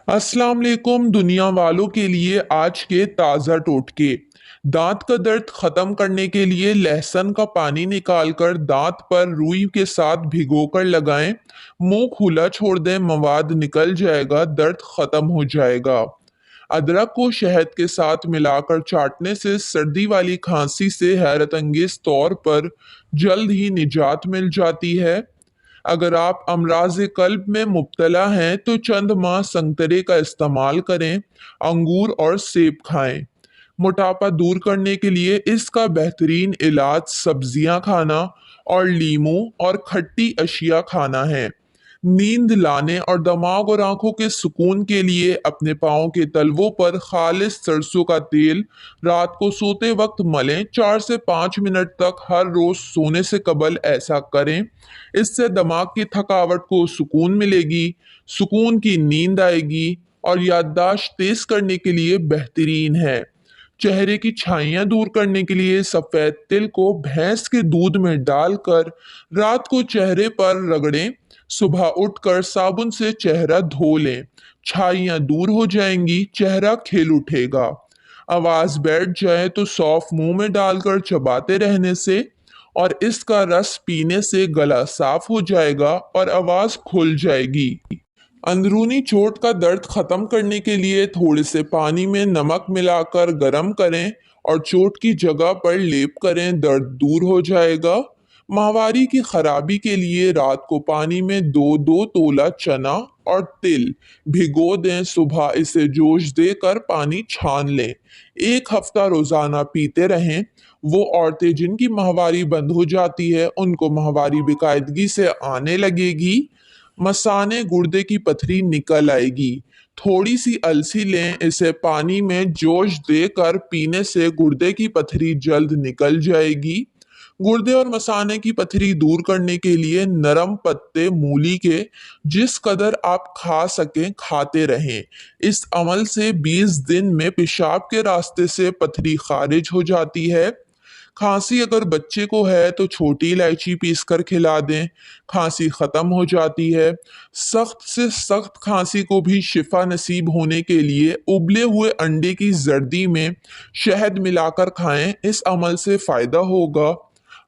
अस्सलाम वालेकुम दुनिया वालों के लिए आज के ताज़ा टोटके। दांत का दर्द खत्म करने के लिए लहसुन का पानी निकालकर दांत पर रुई के साथ भिगोकर लगाएं। मुंह खुला छोड़ दें, मवाद निकल जाएगा, दर्द खत्म हो जाएगा। अदरक को शहद के साथ मिलाकर चाटने से सर्दी वाली खांसी से हैरत अंगेज तौर पर जल्द ही निजात मिल जाती है। अगर आप अमराज कल्ब में मुब्तला हैं तो चंद माह संतरे का इस्तेमाल करें। अंगूर और सेब खाएं। मोटापा दूर करने के लिए इसका बेहतरीन इलाज सब्जियां खाना और लीमू और खट्टी अशिया खाना है। नींद लाने और दिमाग और आंखों के सुकून के लिए अपने पाँव के तलवों पर खालिस सरसों का तेल रात को सोते वक्त मलें। 4 से 5 मिनट तक हर रोज सोने से कबल ऐसा करें। इससे दिमाग की थकावट को सुकून मिलेगी, सुकून की नींद आएगी और याददाश्त तेज करने के लिए बेहतरीन है। चेहरे की छाइयां दूर करने के लिए सफेद तिल को भैंस के दूध में डालकर रात को चेहरे पर रगड़ें। सुबह उठकर साबुन से चेहरा धो लें। छाइयां दूर हो जाएंगी, चेहरा खिल उठेगा। आवाज बैठ जाए तो सौंफ मुंह में डालकर चबाते रहने से और इसका रस पीने से गला साफ हो जाएगा और आवाज खुल जाएगी। अंदरूनी चोट का दर्द खत्म करने के लिए थोड़े से पानी में नमक मिलाकर गर्म करें और चोट की जगह पर लेप करें, दर्द दूर हो जाएगा। माहवारी की खराबी के लिए रात को पानी में 2-2 तोला चना और तिल भिगो दें। सुबह इसे जोश देकर पानी छान लें। 1 हफ्ता रोजाना पीते रहें। वो औरतें जिनकी माहवारी बंद हो जाती है उनको माहवारी बेकायदगी से आने लगेगी। मसाने गुर्दे की पथरी निकल आएगी। थोड़ी सी अलसी लें, इसे पानी में जोश देकर पीने से गुर्दे की पथरी जल्द निकल जाएगी। गुर्दे और मसाने की पथरी दूर करने के लिए नरम पत्ते मूली के जिस कदर आप खा सकें खाते रहें। इस अमल से 20 दिन में पेशाब के रास्ते से पथरी खारिज हो जाती है। खांसी अगर बच्चे को है तो छोटी इलायची पीसकर खिला दें, खांसी खत्म हो जाती है। सख्त से सख्त खांसी को भी शिफा नसीब होने के लिए उबले हुए अंडे की जर्दी में शहद मिलाकर खाएं, इस अमल से फायदा होगा।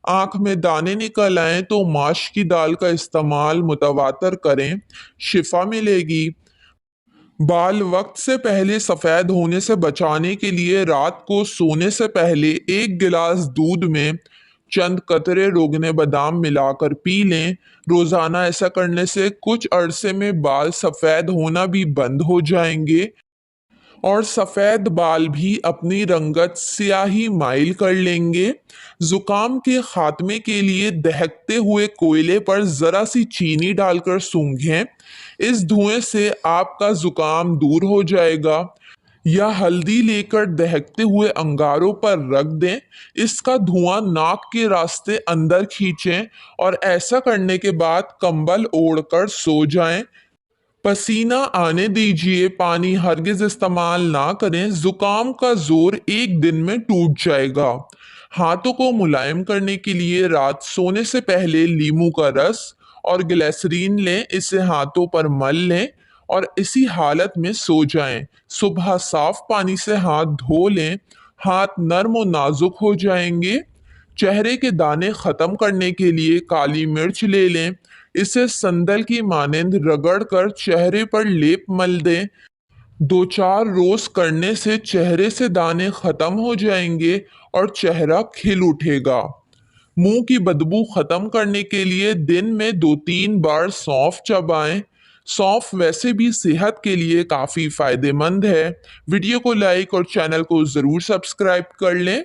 आंख में दाने निकल आए तो माश की दाल का इस्तेमाल मुतवातर करें, शिफा मिलेगी। बाल वक्त से पहले सफ़ेद होने से बचाने के लिए रात को सोने से पहले 1 गिलास दूध में चंद कतरे रोगने बादाम मिलाकर पी लें। रोज़ाना ऐसा करने से कुछ अरसे में बाल सफ़ेद होना भी बंद हो जाएंगे और सफ़ेद बाल भी अपनी रंगत स्याही माइल कर लेंगे। जुकाम के खात्मे के लिए दहकते हुए कोयले पर ज़रा सी चीनी डालकर सूंघें। इस धुएं से आपका जुकाम दूर हो जाएगा। या हल्दी लेकर दहकते हुए अंगारों पर रख दें। इसका धुआं नाक के रास्ते अंदर खींचें और ऐसा करने के बाद कंबल ओढ़कर सो जाएं। पसीना आने दीजिए, पानी हरगिज इस्तेमाल ना करें, जुकाम का जोर 1 दिन में टूट जाएगा। हाथों को मुलायम करने के लिए रात सोने से पहले लीमू का रस और ग्लिसरीन लें, इसे हाथों पर मल लें और इसी हालत में सो जाएं। सुबह साफ पानी से हाथ धो लें, हाथ नर्म और नाजुक हो जाएंगे। चेहरे के दाने खत्म करने के लिए काली मिर्च ले लें, इसे संदल की मानिंद रगड़ कर चेहरे पर लेप मल दें। 2-4 रोज करने से चेहरे से दाने खत्म हो जाएंगे और चेहरा खिल उठेगा। मुंह की बदबू खत्म करने के लिए दिन में 2-3 बार सौंफ चबाएं। सौंफ वैसे भी सेहत के लिए काफ़ी फायदेमंद है। वीडियो को लाइक और चैनल को ज़रूर सब्सक्राइब कर लें।